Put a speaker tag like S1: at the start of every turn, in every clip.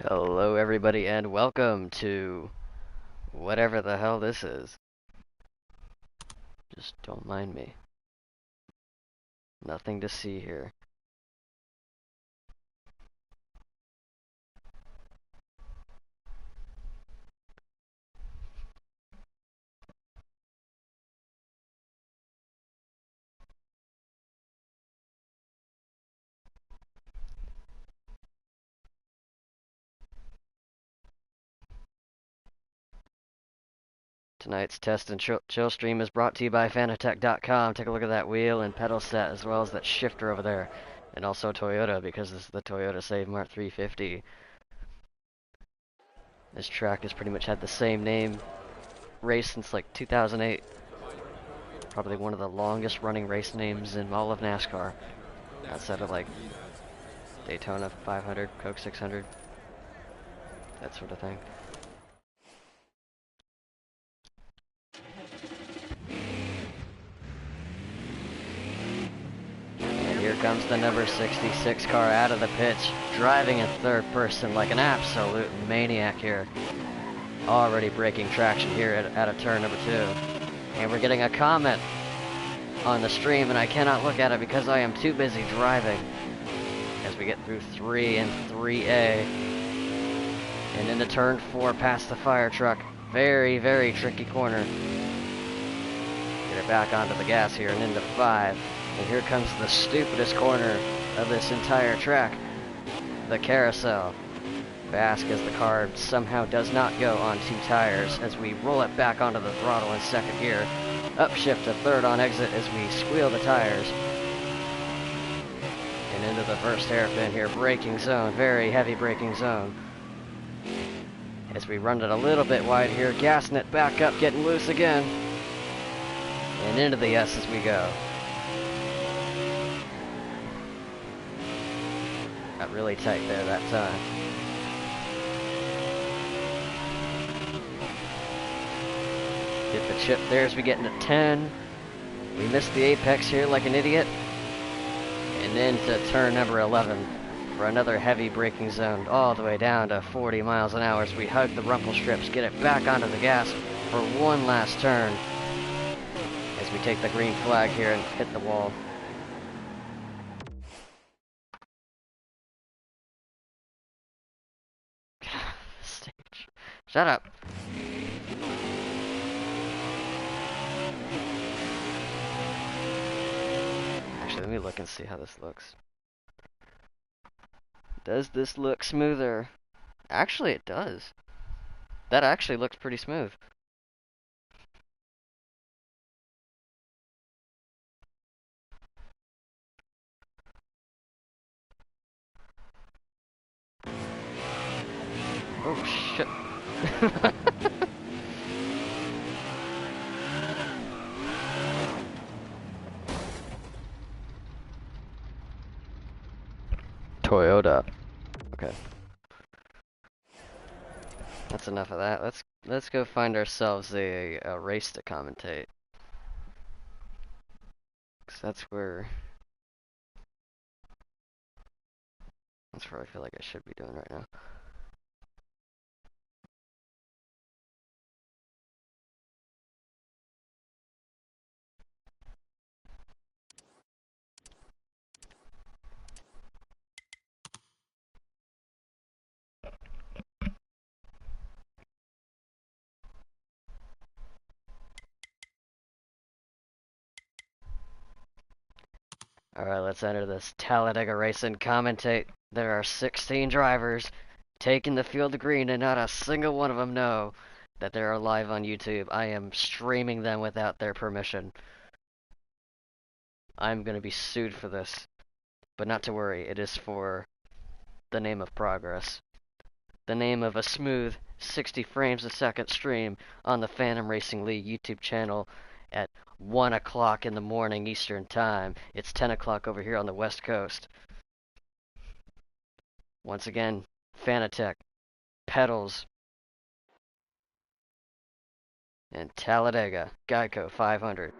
S1: Hello, everybody, and welcome to whatever the hell this is. Just don't mind me. Nothing to see here. Tonight's test and chill stream is brought to you by Fanatec.com. Take a look at that wheel and pedal set, as well as that shifter over there. And also Toyota, because this is the Toyota Save Mart 350. This track has pretty much had the same name race since like 2008. Probably one of the longest running race names in all of NASCAR. Outside of like Daytona 500, Coke 600, that sort of thing. And here comes the number 66 car out of the pits, driving in third person like an absolute maniac here. Already breaking traction here at a turn number 2. And we're getting a comment on the stream, and I cannot look at it because I am too busy driving. As we get through 3 and 3A. And into turn 4 past the fire truck. Very, very tricky corner. Get it back onto the gas here and into 5. And here comes the stupidest corner of this entire track. The carousel. Fast as the car somehow does not go on 2 tires as we roll it back onto the throttle in second gear. Upshift to third on exit as we squeal the tires. And into the first hairpin here, braking zone, very heavy braking zone. As we run it a little bit wide here, gassing it back up, getting loose again. And into the S as we go. Got really tight there that time. Get the chip there as we get into 10. We missed the apex here like an idiot. And into turn number 11 for another heavy braking zone all the way down to 40 miles an hour as we hug the rumple strips, get it back onto the gas for one last turn as we take the green flag here and hit the wall. Stage. Shut up. Actually, let me look and see how this looks. Does this look smoother? Actually, it does. That actually looks pretty smooth. Oh, shit. Toyota. Okay. That's enough of that. Let's go find ourselves a race to commentate. 'Cause that's where I feel like I should be doing right now. Alright, let's enter this Talladega race and commentate. There are 16 drivers taking the field of green, and not a single one of them know that they are live on YouTube. I am streaming them without their permission. I'm gonna be sued for this. But not to worry, it is for the name of progress. The name of a smooth 60 frames a second stream on the Phantom Racing League YouTube channel at 1 o'clock in the morning Eastern Time. It's 10 o'clock over here on the West Coast. Once again, Fanatec, Pedals, and Talladega, Geico 500.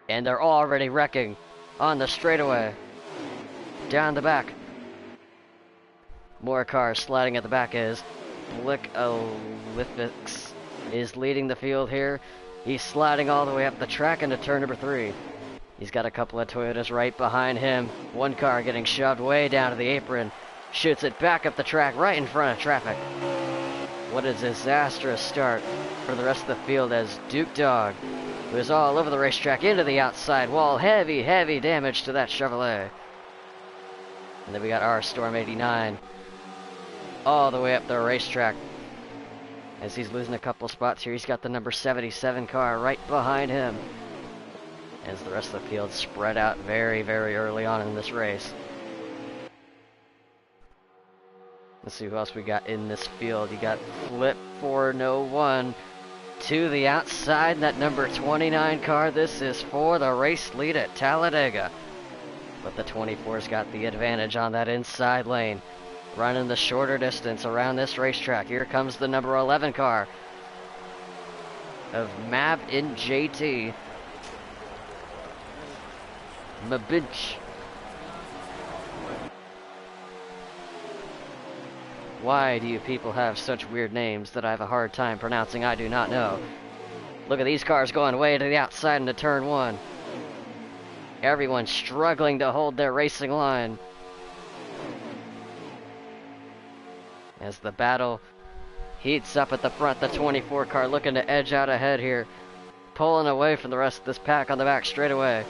S1: And they're already wrecking on the straightaway. Down the back. More cars sliding at the back as Blick Olympics is leading the field here. He's sliding all the way up the track into turn number 3. He's got a couple of Toyotas right behind him. One car getting shoved way down to the apron. Shoots it back up the track right in front of traffic. What a disastrous start for the rest of the field as Duke Dog was all over the racetrack into the outside wall. Heavy, heavy damage to that Chevrolet. And then we got our Storm 89 all the way up the racetrack as he's losing a couple spots here. He's got the number 77 car right behind him as the rest of the field spread out very, very early on in this race. Let's see who else we got in this field. You got Flip 401 to the outside, that number 29 car. This is for the race lead at Talladega. But the 24's got the advantage on that inside lane, running the shorter distance around this racetrack. Here comes the number 11 car of Mab in JT. Mabinch. Why do you people have such weird names that I have a hard time pronouncing? I do not know. Look at these cars going way to the outside into turn 1. Everyone's struggling to hold their racing line as the battle heats up at the front. The 24 car looking to edge out ahead here, pulling away from the rest of this pack on the back straightaway.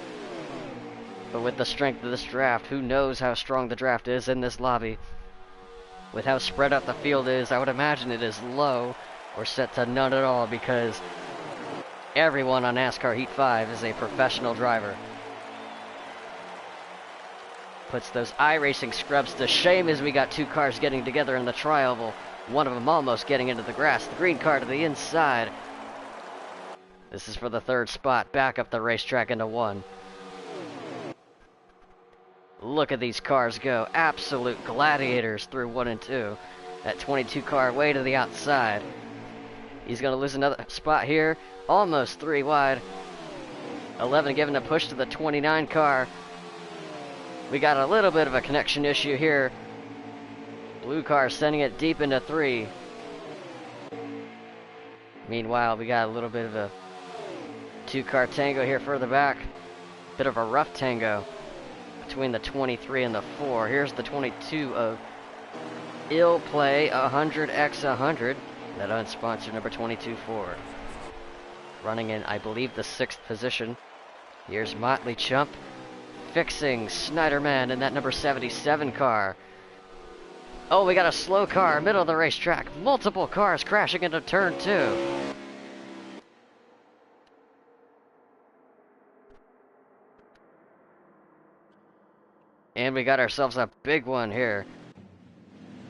S1: But with the strength of this draft, who knows how strong the draft is in this lobby. With how spread out the field is, I would imagine it is low or set to none at all, because everyone on NASCAR Heat 5 is a professional driver. Puts those iRacing scrubs to shame as we got two cars getting together in the tri-oval. One of them almost getting into the grass. The green car to the inside. This is for the third spot, back up the racetrack into 1. Look at these cars go. Absolute gladiators through 1 and 2. That 22 car way to the outside. He's going to lose another spot here. Almost 3 wide. 11 giving a push to the 29 car. We got a little bit of a connection issue here. Blue car sending it deep into 3. Meanwhile, we got a little bit of a 2-car tango here further back. Bit of a rough tango between the 23 and the 4. Here's the 22 of Ill Play 100x100. That unsponsored number 22 Ford. Running in, I believe, the 6th position. Here's Motley Chump fixing Snyderman in that number 77 car. Oh, we got a slow car, middle of the racetrack. Multiple cars crashing into turn 2. And we got ourselves a big one here.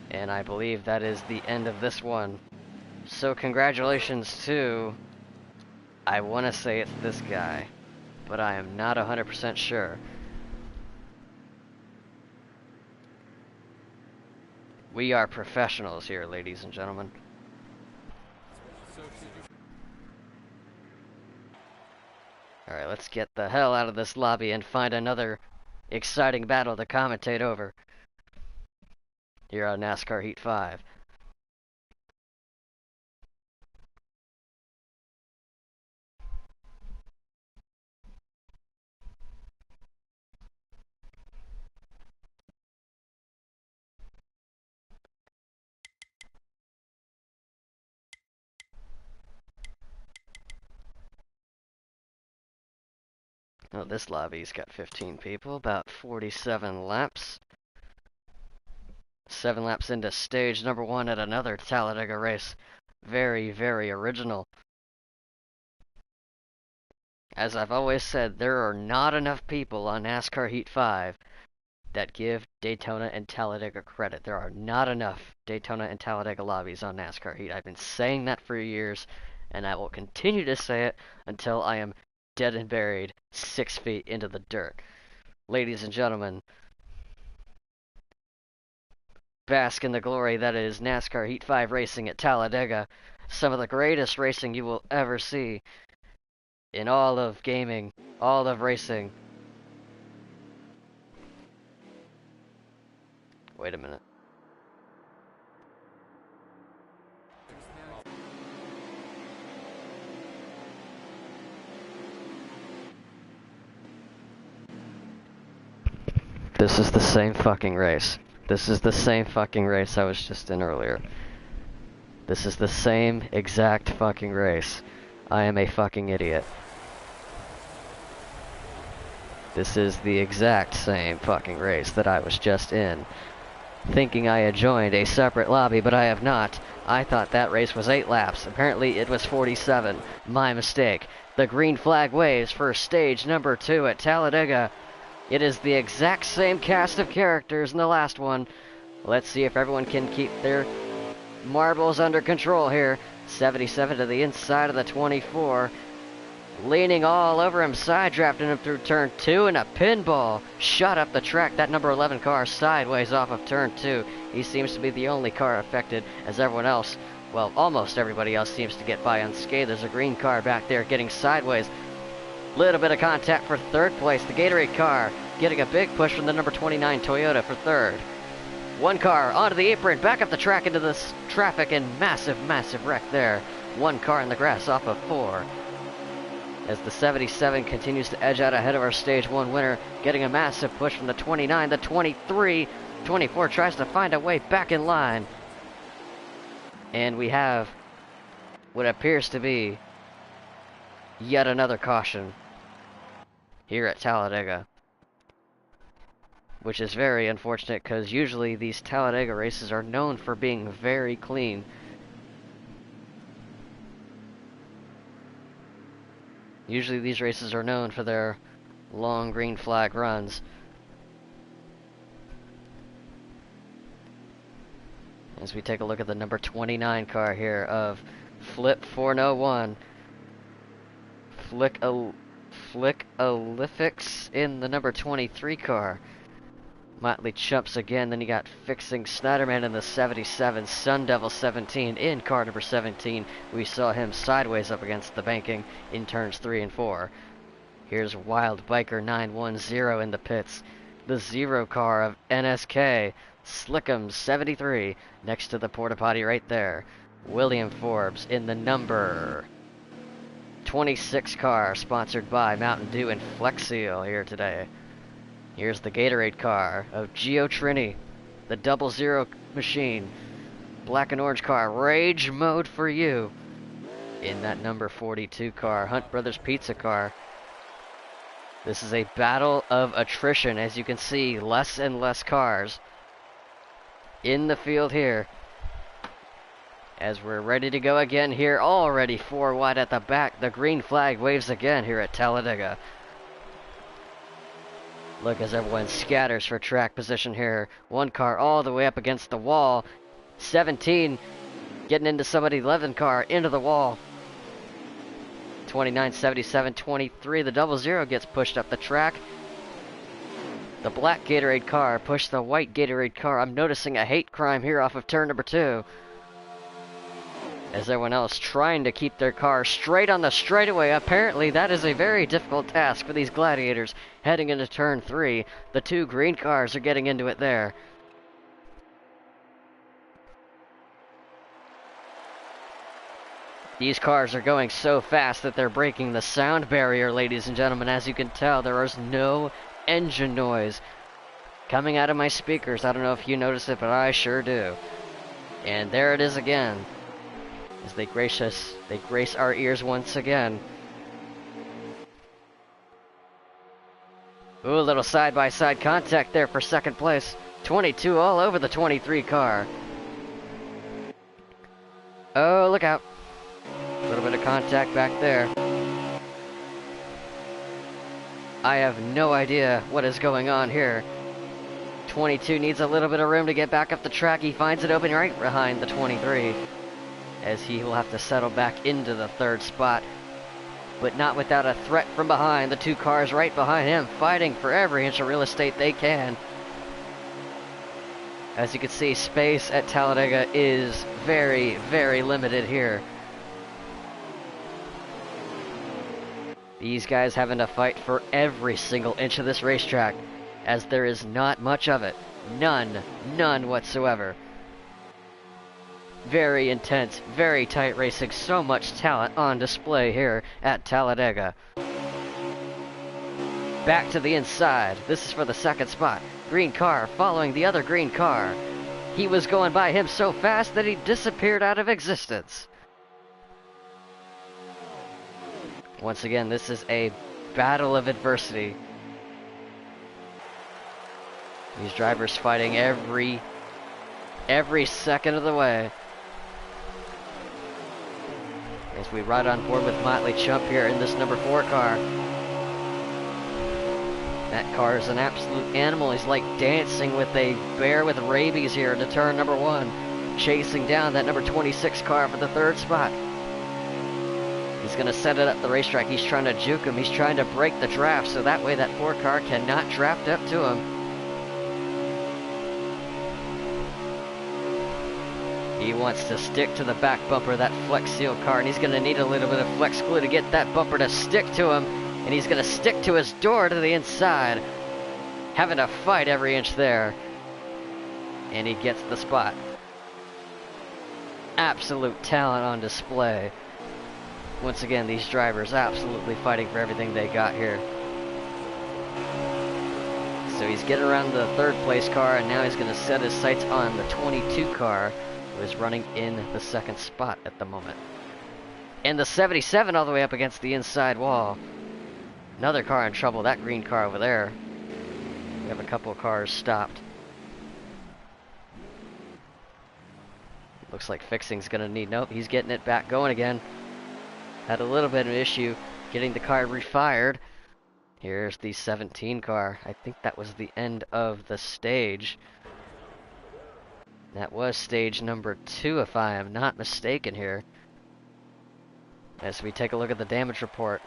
S1: And I believe that is the end of this one. So congratulations to, I want to say it's this guy, but I am not 100% sure. We are professionals here, ladies and gentlemen. Alright, let's get the hell out of this lobby and find another exciting battle to commentate over here on NASCAR Heat 5. Oh, this lobby's got 15 people, about 47 laps. 7 laps into stage number 1 at another Talladega race. Very, very original. As I've always said, there are not enough people on NASCAR Heat 5 that give Daytona and Talladega credit. There are not enough Daytona and Talladega lobbies on NASCAR Heat. I've been saying that for years, and I will continue to say it until I am dead and buried 6 feet into the dirt. Ladies and gentlemen, bask in the glory that is NASCAR Heat 5 racing at Talladega. Some of the greatest racing you will ever see in all of gaming, all of racing. Wait a minute. This is the same fucking race. This is the same fucking race I was just in earlier. This is the same exact fucking race. I am a fucking idiot. This is the exact same fucking race that I was just in. Thinking I had joined a separate lobby, but I have not. I thought that race was 8 laps. Apparently it was 47. My mistake. The green flag waves for stage number 2 at Talladega. It is the exact same cast of characters in the last one. Let's see if everyone can keep their marbles under control here. 77 to the inside of the 24. Leaning all over him, side drafting him through turn 2, and a pinball shot up the track. That number 11 car sideways off of turn 2. He seems to be the only car affected, as everyone else, well, almost everybody else seems to get by unscathed. There's a green car back there getting sideways. Little bit of contact for third place. The Gatorade car getting a big push from the number 29 Toyota for third. One car onto the apron, back up the track into this traffic, and massive wreck there. One car in the grass off of 4. As the 77 continues to edge out ahead of our stage 1 winner, getting a massive push from the 29, the 23, 24 tries to find a way back in line. And we have what appears to be yet another caution here at Talladega. Which is very unfortunate, because usually these Talladega races are known for being very clean. Usually these races are known for their long green flag runs. As we take a look at the number 29 car here of Flip 401. Flick-a-lifix in the number 23 car. Motley Chumps again. Then you got Fixing Snyderman in the 77. Sun Devil 17 in car number 17. We saw him sideways up against the banking in turns 3 and 4. Here's Wild Biker 910 in the pits. The 0 car of NSK. Slickum 73 next to the porta potty right there. William Forbes in the number 26 car, sponsored by Mountain Dew and Flex Seal here today. Here's the Gatorade car of Geo Trini, the 00 machine. Black and orange car, Rage Mode for you. In that number 42 car, Hunt Brothers Pizza car. This is a battle of attrition. As you can see, less and less cars in the field here. As we're ready to go again here, already 4 wide at the back. The green flag waves again here at Talladega. Look as everyone scatters for track position here. One car all the way up against the wall. 17 getting into somebody 11 car into the wall. 29, 77, 23. The 00 gets pushed up the track. The black Gatorade car pushed the white Gatorade car. I'm noticing a hate crime here off of turn number 2. As everyone else trying to keep their car straight on the straightaway. Apparently that is a very difficult task for these gladiators heading into turn 3. The 2 green cars are getting into it there. These cars are going so fast that they're breaking the sound barrier, ladies and gentlemen. As you can tell, there is no engine noise coming out of my speakers. I don't know if you notice it, but I sure do. And there it is again. As they grace our ears once again. Ooh, a little side-by-side contact there for second place. 22 all over the 23 car. Oh, look out. A little bit of contact back there. I have no idea what is going on here. 22 needs a little bit of room to get back up the track. He finds it open right behind the 23. As he will have to settle back into the 3rd spot. But not without a threat from behind. The 2 cars right behind him fighting for every inch of real estate they can. As you can see, space at Talladega is very, very limited here. These guys having to fight for every single inch of this racetrack, as there is not much of it. None whatsoever. Very intense, very tight racing, so much talent on display here at Talladega. Back to the inside. This is for the 2nd spot. green car following the other green car. He was going by him so fast that he disappeared out of existence. Once again, this is a battle of adversity. These drivers fighting every second of the way. As we ride on board with Motley Chump here in this number 4 car. That car is an absolute animal. He's like dancing with a bear with rabies here into turn number 1. Chasing down that number 26 car for the 3rd spot. He's going to set it up the racetrack. He's trying to juke him. He's trying to break the draft so that way that 4 car cannot draft up to him. He wants to stick to the back bumper of that Flex Seal car, and he's going to need a little bit of flex glue to get that bumper to stick to him. And he's going to stick to his door to the inside, having to fight every inch there. And he gets the spot. Absolute talent on display. Once again, these drivers absolutely fighting for everything they got here. So he's getting around the 3rd place car, and now he's going to set his sights on the 22 car, who is running in the 2nd spot at the moment. And the 77 all the way up against the inside wall. Another car in trouble, that green car over there. We have a couple of cars stopped. Looks like fixing's going to need, nope, he's getting it back going again. Had a little bit of an issue getting the car refired. Here's the 17 car. I think that was the end of the stage. That was stage number 2, if I am not mistaken here. As we take a look at the damage report.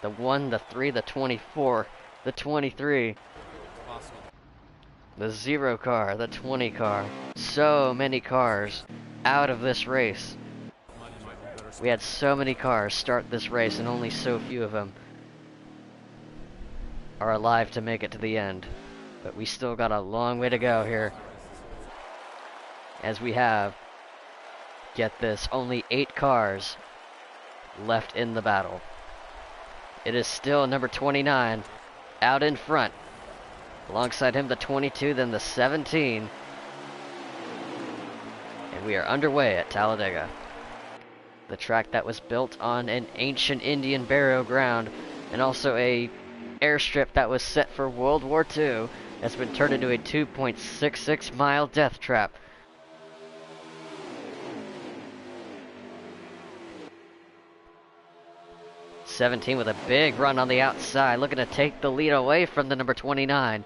S1: The 1, the 3, the 24, the 23. Awesome. The 0 car, the 20 car. So many cars out of this race. We had so many cars start this race, and only so few of them are alive to make it to the end. But we still got a long way to go here. As we have, get this, only 8 cars left in the battle. It is still number 29 out in front. Alongside him, the 22, then the 17. And we are underway at Talladega. The track that was built on an ancient Indian burial ground, and also a airstrip that was set for World War II, has been turned into a 2.66 mile death trap. '17 with a big run on the outside, looking to take the lead away from the number 29.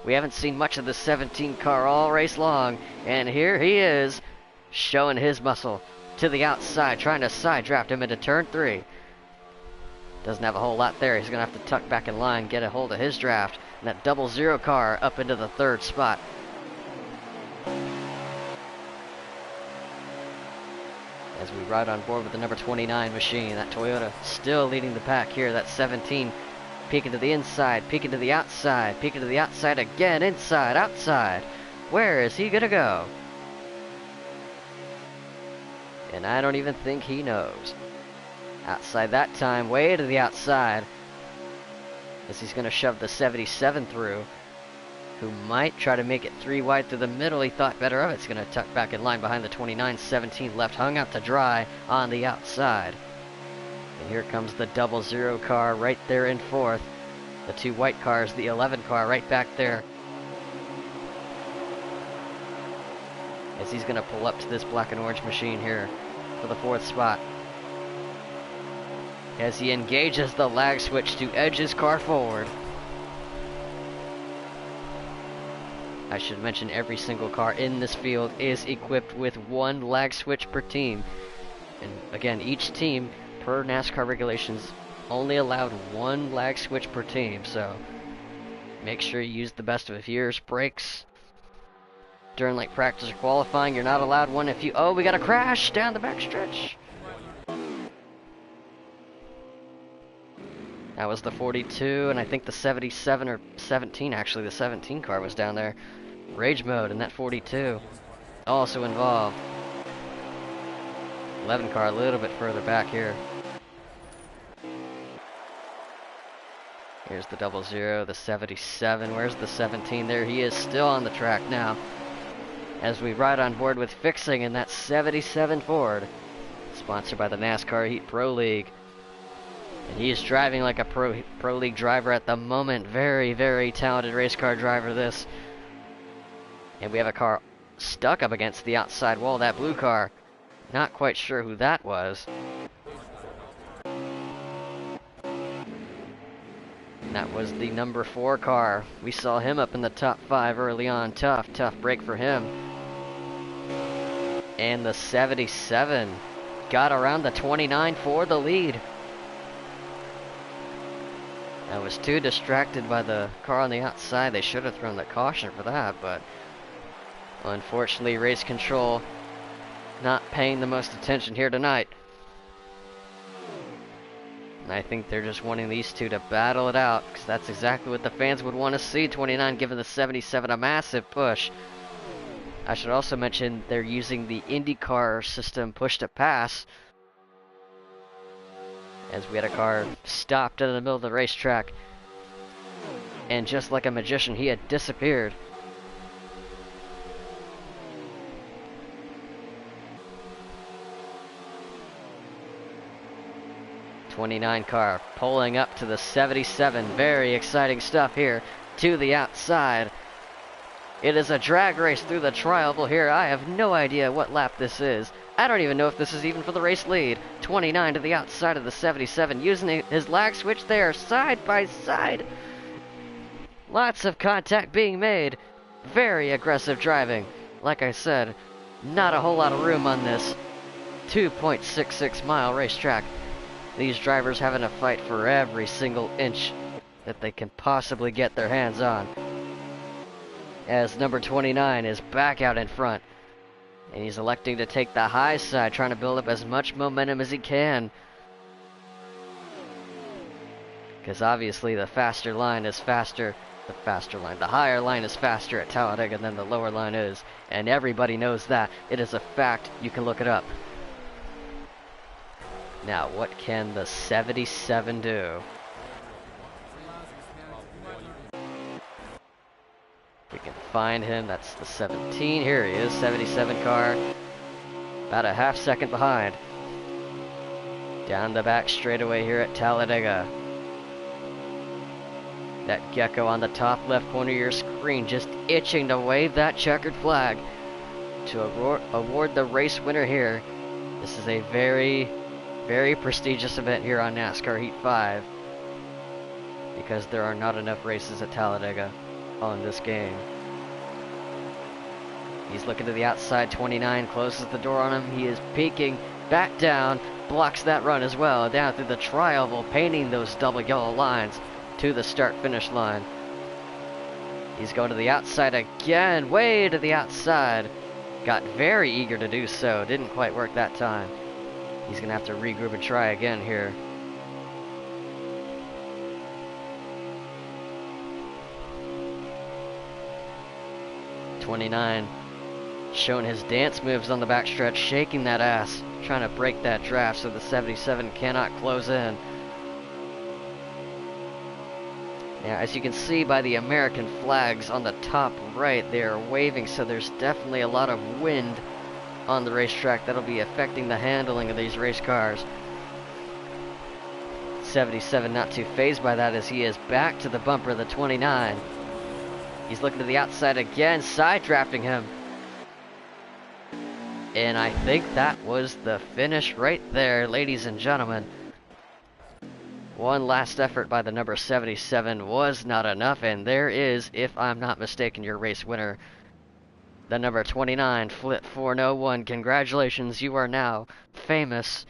S1: We haven't seen much of the 17 car all race long, and here he is, showing his muscle to the outside, trying to side draft him into turn 3. Doesn't have a whole lot there. He's going to have to tuck back in line, get a hold of his draft, and that 00 car up into the 3rd spot. As we ride on board with the number 29 machine, that Toyota still leading the pack here. That 17 peeking to the inside, peeking to the outside, peeking to the outside again, inside, outside. Where is he gonna go? And I don't even think he knows. Outside that time, way to the outside. As he's gonna shove the 77 through, who might try to make it 3 wide through the middle. He thought better of it. It's going to tuck back in line behind the 29, 17 left, hung out to dry on the outside. And here comes the 00 car right there in 4th. The 2 white cars, the 11 car right back there. As he's going to pull up to this black and orange machine here for the 4th spot. As he engages the lag switch to edge his car forward. I should mention every single car in this field is equipped with 1 lag switch per team. And again, each team, per NASCAR regulations, only allowed 1 lag switch per team. So make sure you use the best of yours. Brakes during like practice or qualifying, you're not allowed one if you... Oh, we got a crash down the backstretch. That was the 42, and I think the 77 or 17, actually, the 17 car was down there. Rage mode in that 42. Also involved. 11 car a little bit further back here. Here's the 00, the 77. Where's the 17? There he is, still on the track now. As we ride on board with Fixing in that 77 Ford. Sponsored by the NASCAR Heat Pro League. And he is driving like a Pro League driver at the moment. Very, very talented race car driver, this. And we have a car stuck up against the outside wall, that blue car. Not quite sure who that was. That was the number 4 car. We saw him up in the top 5 early on. Tough break for him. And the 77 got around the 29 for the lead. I was too distracted by the car on the outside. They should have thrown the caution for that, but unfortunately, race control not paying the most attention here tonight. And I think they're just wanting these two to battle it out, because that's exactly what the fans would want to see. 29 giving the 77 a massive push. I should also mention they're using the IndyCar system push to pass, as we had a car stopped in the middle of the racetrack, and just like a magician, he had disappeared. '29 car pulling up to the 77. Very exciting stuff here to the outside. It is a drag race through the tri-oval here. I have no idea what lap this is. I don't even know if this is even for the race lead. 29 to the outside of the 77, using his lag switch there, side by side. Lots of contact being made. Very aggressive driving. Like I said, not a whole lot of room on this 2.66 mile racetrack. These drivers having to fight for every single inch that they can possibly get their hands on. As number 29 is back out in front. And he's electing to take the high side, trying to build up as much momentum as he can. Because obviously the faster line is faster. The higher line is faster at Talladega than the lower line is. And everybody knows that. It is a fact. You can look it up. Now, what can the 77 do? We can find him. That's the 17. Here he is, 77 car. About a half second behind. Down the back straightaway here at Talladega. That gecko on the top left corner of your screen just itching to wave that checkered flag to award the race winner here. This is a very, very prestigious event here on NASCAR Heat 5, because there are not enough races at Talladega on this game. He's looking to the outside. 29 closes the door on him. He is peeking back down, blocks that run as well, down through the tri-oval, painting those double yellow lines to the start-finish line. He's going to the outside again, way to the outside. Got very eager to do so, didn't quite work that time. He's gonna have to regroup and try again here. '29 showing his dance moves on the backstretch, shaking that ass, trying to break that draft so the 77 cannot close in. Now, as you can see by the American flags on the top right, they are waving, so there's definitely a lot of wind on the racetrack that'll be affecting the handling of these race cars. 77 not too fazed by that, as he is back to the bumper of the 29. He's looking to the outside again, side drafting him. And I think that was the finish right there, ladies and gentlemen. One last effort by the number 77 was not enough, and there is, if I'm not mistaken, your race winner, the number 29, Flip 401. Congratulations, you are now famous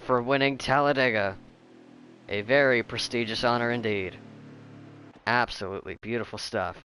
S1: for winning Talladega. A very prestigious honor indeed. Absolutely beautiful stuff.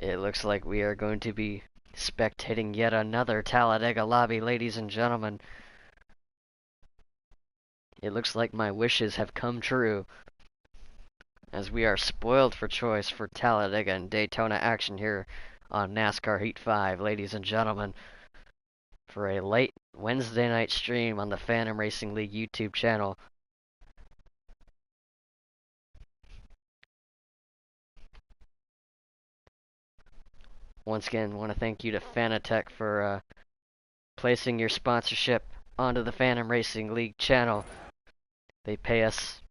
S1: It looks like we are going to be spectating yet another Talladega lobby, ladies and gentlemen. It looks like my wishes have come true, as we are spoiled for choice for Talladega and Daytona action here on NASCAR Heat 5, ladies and gentlemen, for a late Wednesday night stream on the Phantom Racing League YouTube channel. Once again, want to thank you to Fanatec for placing your sponsorship onto the Phantom Racing League channel. They pay us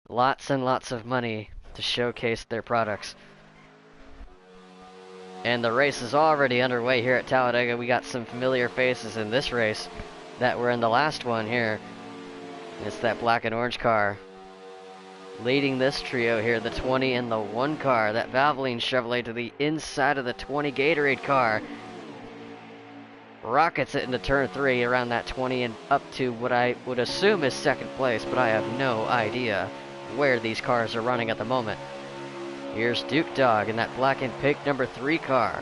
S1: lots and lots of money to showcase their products. And the race is already underway here at Talladega. We got some familiar faces in this race that were in the last one here. It's that black and orange car leading this trio here, the 20 and the 1 car. That Valvoline Chevrolet to the inside of the 20 Gatorade car. Rockets it into turn 3 around that 20 and up to what I would assume is second place, but I have no idea where these cars are running at the moment. Here's Duke Dog in that black and pink number 3 car.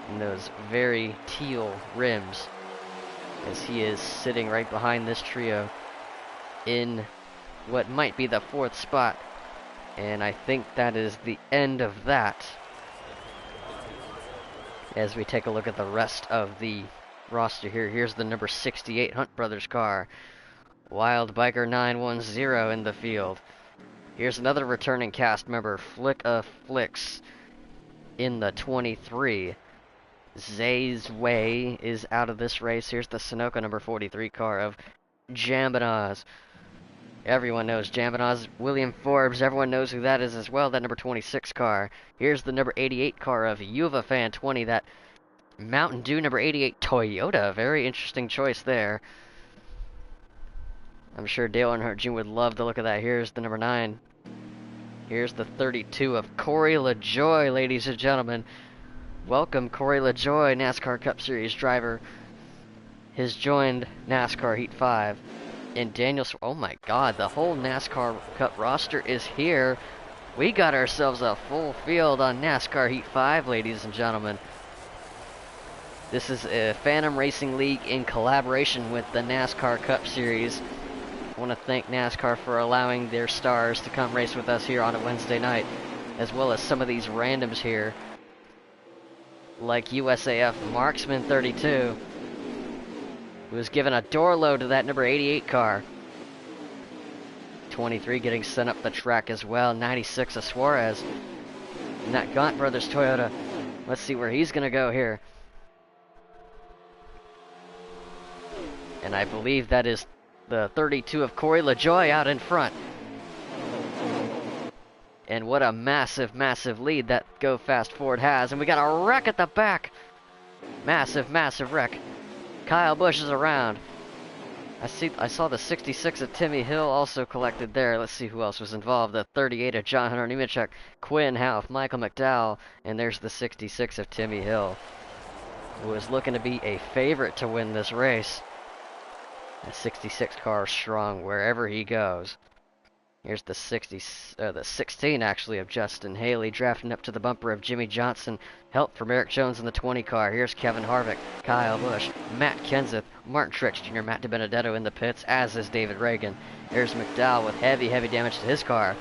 S1: And those very teal rims, as he is sitting right behind this trio in what might be the 4th spot. And I think that is the end of that, as we take a look at the rest of the roster here. Here's the number 68 Hunt Brothers car. Wild Biker 910 in the field. Here's another returning cast member, Flick of Flicks in the 23. Zay's Way is out of this race. Here's the Sunoco number 43 car of Jambinaz. Everyone knows Jambinaz. William Forbes, everyone knows who that is as well, that number 26 car. Here's the number 88 car of Yuva Fan 20, that Mountain Dew number 88 Toyota. Very interesting choice there. I'm sure Dale Earnhardt Jr. would love to look at that. Here's the number 9. Here's the 32 of Corey LaJoie, ladies and gentlemen. Welcome, Corey LaJoie, NASCAR Cup Series driver. Has joined NASCAR Heat 5. And Daniel, oh my God, the whole NASCAR Cup roster is here. We got ourselves a full field on NASCAR Heat 5, ladies and gentlemen. This is a Phantom Racing League in collaboration with the NASCAR Cup Series. I want to thank NASCAR for allowing their stars to come race with us here on a Wednesday night, as well as some of these randoms here, like USAF Marksman 32, who was given a door load to that number 88 car. 23 getting sent up the track as well. 96 of Suarez. And that Gaunt Brothers Toyota. Let's see where he's going to go here. And I believe that is the 32 of Corey LaJoie out in front. And what a massive, massive lead that Go Fast Ford has. And we got a wreck at the back. Massive, massive wreck. Kyle Busch is around. I saw the 66 of Timmy Hill also collected there. Let's see who else was involved. The 38 of John Hunter Nemechek, Quinn Houff, Michael McDowell, and there's the 66 of Timmy Hill, who is looking to be a favorite to win this race. The 66 car strong wherever he goes. Here's the 16 actually of Justin Haley, drafting up to the bumper of Jimmy Johnson. Help from Eric Jones in the 20 car. Here's Kevin Harvick, Kyle Busch, Matt Kenseth, Martin Truex Jr., Matt DiBenedetto in the pits, as is David Reagan. Here's McDowell with heavy, heavy damage to his car.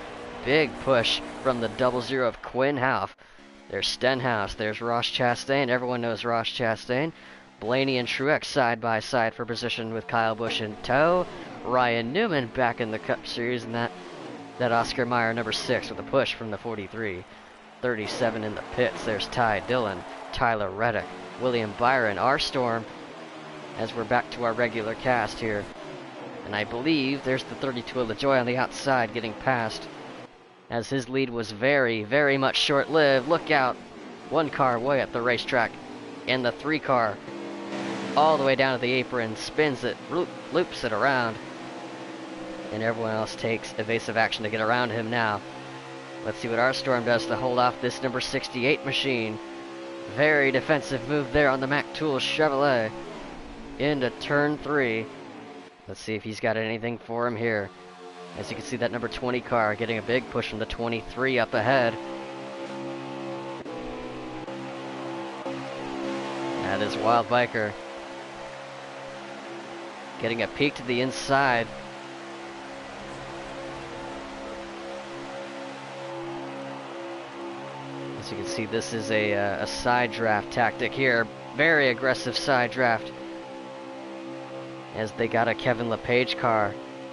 S1: Big push from the 00 of Quinn Houff. There's Stenhouse, there's Ross Chastain. Everyone knows Ross Chastain. Blaney and Truex side by side for position with Kyle Busch in tow. Ryan Newman back in the Cup Series, and that Oscar Mayer number 6 with a push from the 43. 37 in the pits. There's Ty Dillon, Tyler Reddick, William Byron, our Storm, as we're back to our regular cast here. And I believe there's the 32 of LaJoie on the outside getting past, as his lead was very, very much short-lived. Look out. 1 car way at the racetrack, and the 3 car all the way down to the apron, spins it, loops it around. And everyone else takes evasive action to get around him now. Let's see what our Storm does to hold off this number 68 machine. Very defensive move there on the Mac Tools Chevrolet. Into turn 3. Let's see if he's got anything for him here. As you can see, that number 20 car getting a big push from the 23 up ahead. That is Wild Biker. Getting a peek to the inside. As you can see, this is a side draft tactic here. Very aggressive side draft. As they got a Kevin LePage car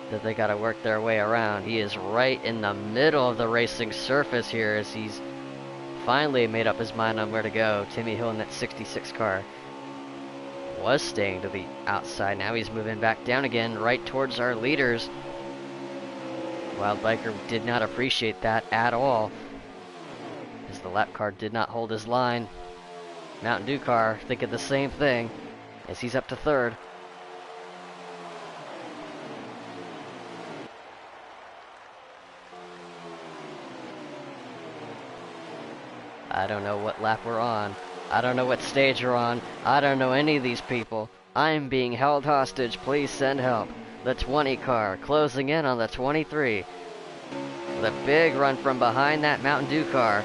S1: that they got to work their way around. He is right in the middle of the racing surface here as he's finally made up his mind on where to go. Timmy Hill in that 66 car was staying to the outside. Now he's moving back down again, right towards our leaders. Wild Biker did not appreciate that at all, as the lap car did not hold his line. Mountain Dew car thinking the same thing as he's up to third. I don't know what lap we're on. I don't know what stage we're on. I don't know any of these people. I'm being held hostage. Please send help. The 20 car closing in on the 23. The big run from behind that Mountain Dew car.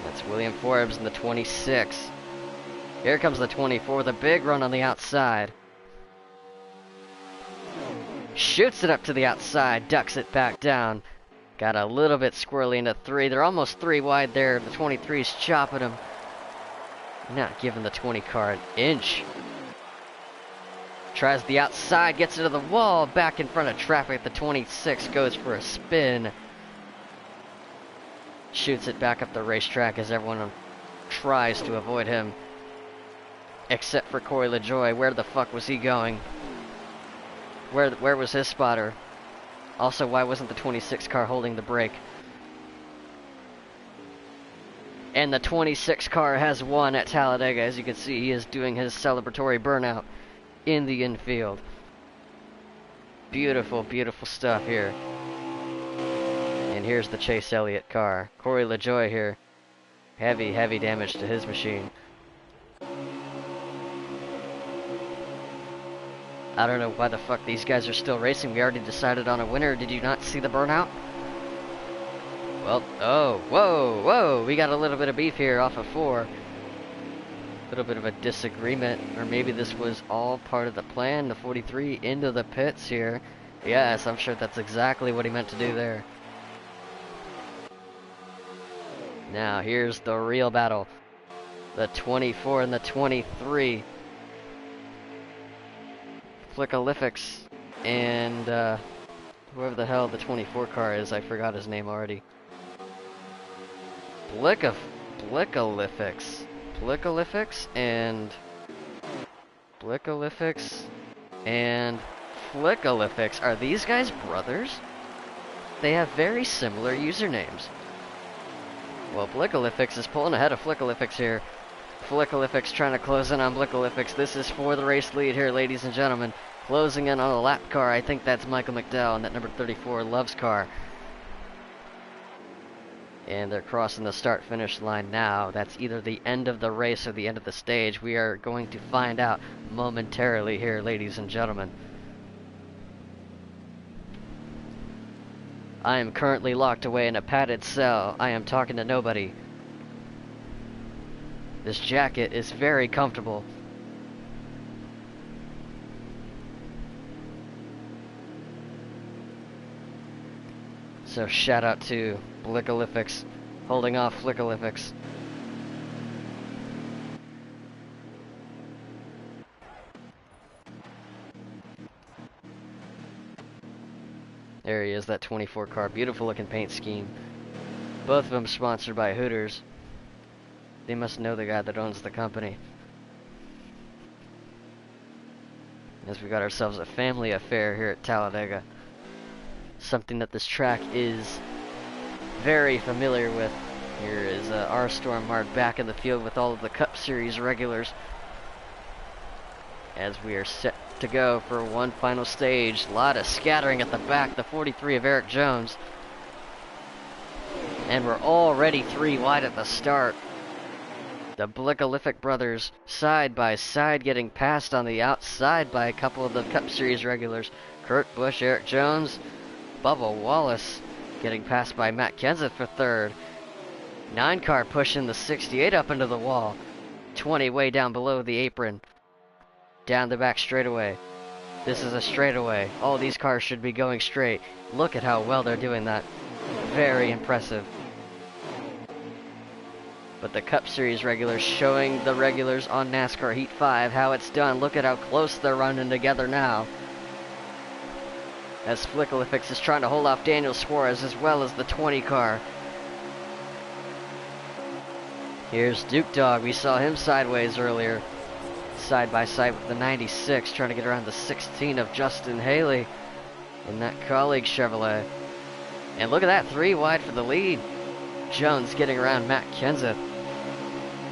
S1: That's William Forbes in the 26. Here comes the 24. The big run on the outside. Shoots it up to the outside. Ducks it back down. Got a little bit squirrely into 3. They're almost 3 wide there. The 23's chopping him. Not giving the 20 car an inch. Tries the outside, gets into the wall, back in front of traffic. The 26 goes for a spin. Shoots it back up the racetrack as everyone tries to avoid him. Except for Corey LaJoie. Where the fuck was he going? Where was his spotter? Also, why wasn't the 26 car holding the brake? And the 26 car has won at Talladega. As you can see, he is doing his celebratory burnout in the infield. Beautiful, beautiful stuff here. And here's the Chase Elliott car. Corey LaJoie here. Heavy, heavy damage to his machine. I don't know why the fuck these guys are still racing. We already decided on a winner. Did you not see the burnout? Well, oh, whoa, whoa. We got a little bit of beef here off of 4. A little bit of a disagreement. Or maybe this was all part of the plan. The 43 into the pits here. Yes, I'm sure that's exactly what he meant to do there. Now, here's the real battle. The 24 and the 23. Flickalifix and whoever the hell the 24 car is, I forgot his name already. Flickalifix and Flickalifix. Are these guys brothers? They have very similar usernames. Well, Flickalifix is pulling ahead of Flickalifix here. Flickalifix trying to close in on Flickalifix. This is for the race lead here, ladies and gentlemen. Closing in on a lap car. I think that's Michael McDowell and that number 34 Love's car. And they're crossing the start-finish line now. That's either the end of the race or the end of the stage. We are going to find out momentarily here, ladies and gentlemen. I am currently locked away in a padded cell. I am talking to nobody. This jacket is very comfortable. So shout out to Flickalifix, holding off Flickalifix. There he is, that 24 car. Beautiful looking paint scheme. Both of them sponsored by Hooters. They must know the guy that owns the company. As we got ourselves a family affair here at Talladega. Something that this track is very familiar with. Here is R Storm Mart back in the field with all of the Cup Series regulars. As we are set to go for one final stage. A lot of scattering at the back. The 43 of Eric Jones. And we're already 3 wide at the start. The Flickalifix brothers side by side getting passed on the outside by a couple of the Cup Series regulars. Kurt Busch, Eric Jones, Bubba Wallace getting passed by Matt Kenseth for third. 9 car pushing the 68 up into the wall. 20 way down below the apron. Down the back straightaway. This is a straightaway. All these cars should be going straight. Look at how well they're doing that. Very impressive. But the Cup Series regulars showing the regulars on NASCAR Heat 5 how it's done. Look at how close they're running together now. As Flickalifix is trying to hold off Daniel Suarez as well as the 20 car. Here's Duke Dog. We saw him sideways earlier. Side by side with the 96, trying to get around the 16 of Justin Haley in that colleague Chevrolet. And look at that, 3 wide for the lead. Jones getting around Matt Kenseth.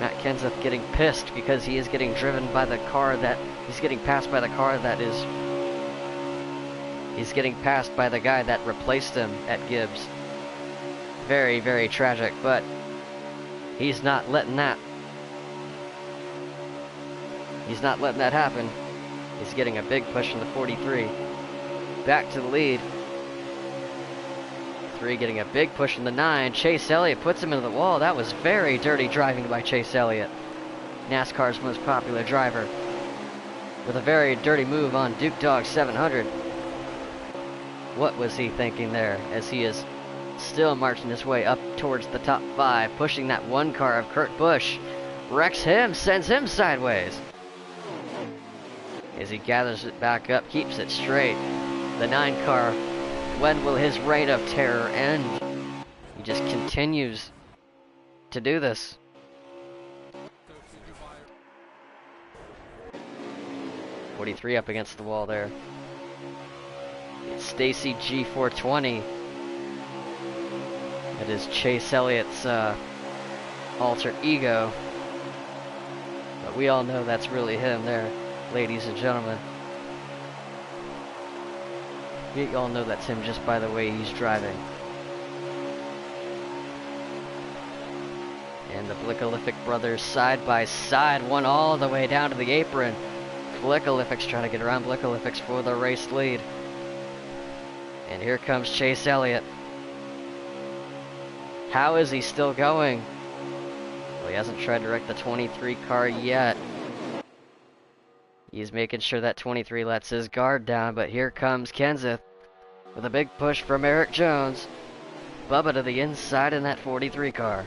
S1: Matt Kenseth getting pissed because he is getting driven by the car that, he's getting passed by the car that is, he's getting passed by the guy that replaced him at Gibbs. Very, very tragic, but he's not letting that happen. He's getting a big push in the 43. Back to the lead. 3 getting a big push in the 9. Chase Elliott puts him into the wall. That was very dirty driving by Chase Elliott, NASCAR's most popular driver, with a very dirty move on Duke Dog 700. What was he thinking there, as he is still marching his way up towards the top 5, pushing that 1 car of Kurt Busch. Wrecks him, sends him sideways. As he gathers it back up, keeps it straight. The 9 car, when will his reign of terror end? He just continues to do this. .43 up against the wall there. It's Stacy G420. It is Chase Elliott's alter ego. But we all know that's really him there, ladies and gentlemen. We all know that's him just by the way he's driving. And the Flickalifix brothers side by side, one all the way down to the apron. Flickalifix trying to get around Flickalifix for the race lead. And here comes Chase Elliott. How is he still going? Well, he hasn't tried to wreck the 23 car yet. He's making sure that 23 lets his guard down, but here comes Kenseth with a big push from Eric Jones. Bubba to the inside in that 43 car.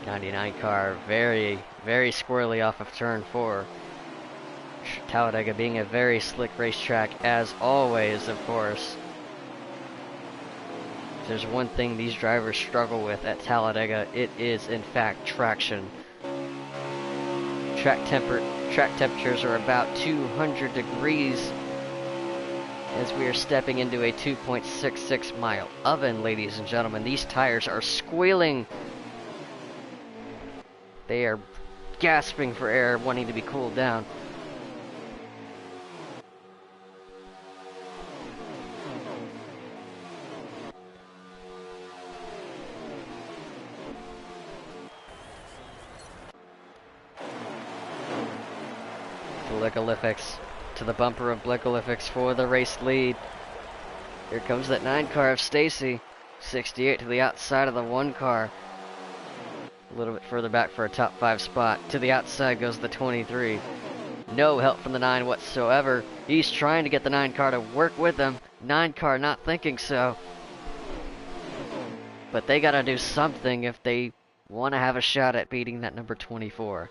S1: '99 car very, very squirrely off of turn 4. Talladega being a very slick racetrack as always, of course. If there's one thing these drivers struggle with at Talladega, it is in fact traction. Track temperatures are about 200 degrees as we are stepping into a 2.66 mile oven, ladies and gentlemen. These tires are squealing. They are gasping for air, wanting to be cooled down. Flickalifix to the bumper of Flickalifix for the race lead. Here comes that 9 car of Stacy. 68 to the outside of the 1 car. A little bit further back for a top 5 spot. To the outside goes the 23. No help from the 9 whatsoever. He's trying to get the 9 car to work with him. 9 car not thinking so. But they gotta do something if they want to have a shot at beating that number 24.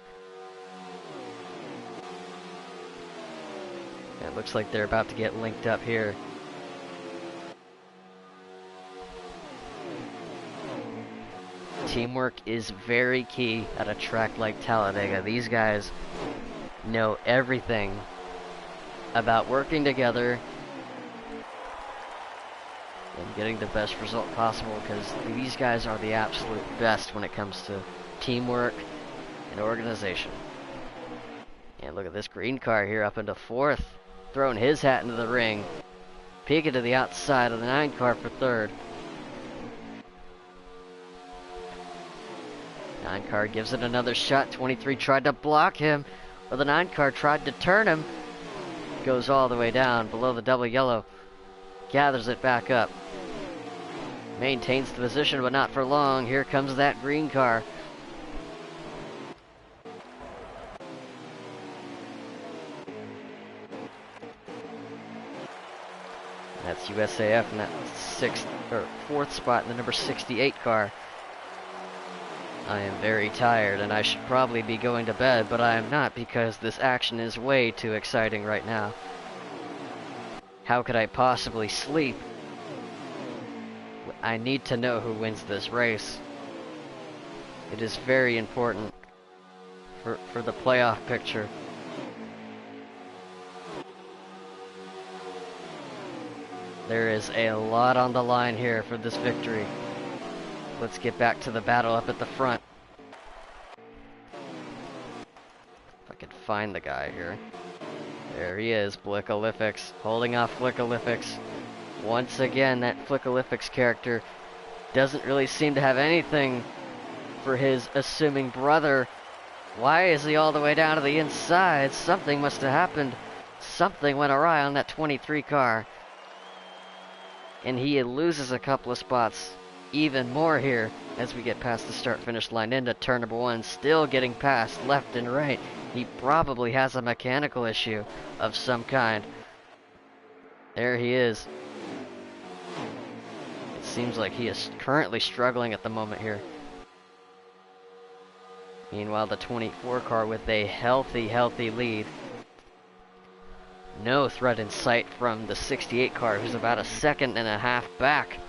S1: It looks like they're about to get linked up here. Teamwork is very key at a track like Talladega. These guys know everything about working together and getting the best result possible, because these guys are the absolute best when it comes to teamwork and organization. And look at this green car here up into 4th, throwing his hat into the ring. Peeking to the outside of the 9 car for 3rd. 9 car gives it another shot. 23 tried to block him, or the 9 car tried to turn him. goes all the way down below the double yellow, gathers it back up, maintains the position, but not for long. Here comes that green car. That's USAF in that fourth spot in the number 68 car. I am very tired and I should probably be going to bed, but I am not because this action is way too exciting right now. How could I possibly sleep? I need to know who wins this race. It is very important for the playoff picture. There is a lot on the line here for this victory. Let's get back to the battle up at the front. If I could find the guy here. There he is, Blickalifix, holding off Flickalifix. Once again, that Flickalifix character doesn't really seem to have anything for his assuming brother. Why is he all the way down to the inside? Something must have happened. Something went awry on that 23 car. And he loses a couple of spots. Even more here as we get past the start-finish line into turn number 1, still getting past left and right. He probably has a mechanical issue of some kind. There he is. It seems like he is currently struggling at the moment here. Meanwhile, the 24 car with a healthy lead. No threat in sight from the 68 car, who's about a second and a half back.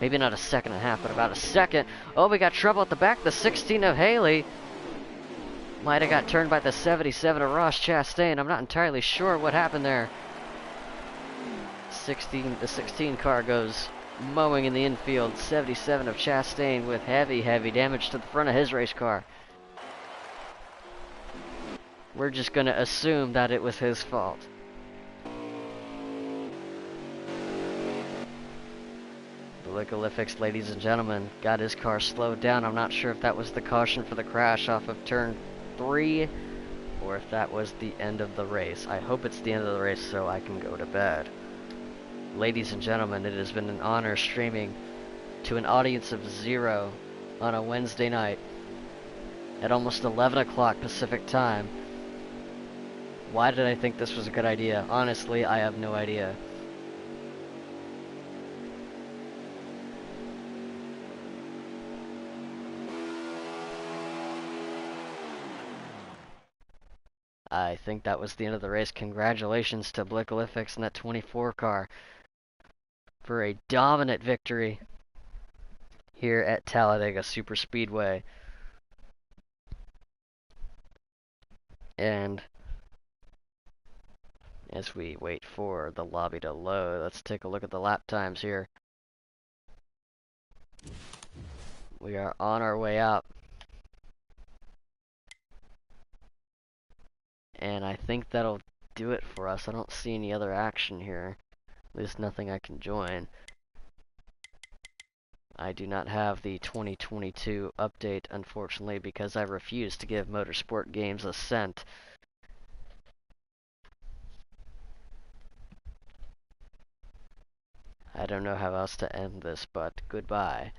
S1: Maybe not a second and a half, but about a second. Oh, we got trouble at the back. The 16 of Haley might have got turned by the 77 of Ross Chastain. I'm not entirely sure what happened there. The 16 car goes mowing in the infield. 77 of Chastain with heavy damage to the front of his race car. We're just going to assume that it was his fault. Blickalifix, ladies and gentlemen, got his car slowed down. I'm not sure if that was the caution for the crash off of turn 3 or if that was the end of the race. I hope it's the end of the race so I can go to bed. Ladies and gentlemen, it has been an honor streaming to an audience of 0 on a Wednesday night at almost 11 o'clock Pacific time. Why did I think this was a good idea? Honestly, I have no idea. I think that was the end of the race. Congratulations to Blickalifix and that 24 car for a dominant victory here at Talladega Superspeedway. And as we wait for the lobby to load, let's take a look at the lap times here. We are on our way out. And I think that'll do it for us. I don't see any other action here. At least nothing I can join. I do not have the 2022 update, unfortunately, because I refuse to give Motorsport Games a cent. I don't know how else to end this, but goodbye.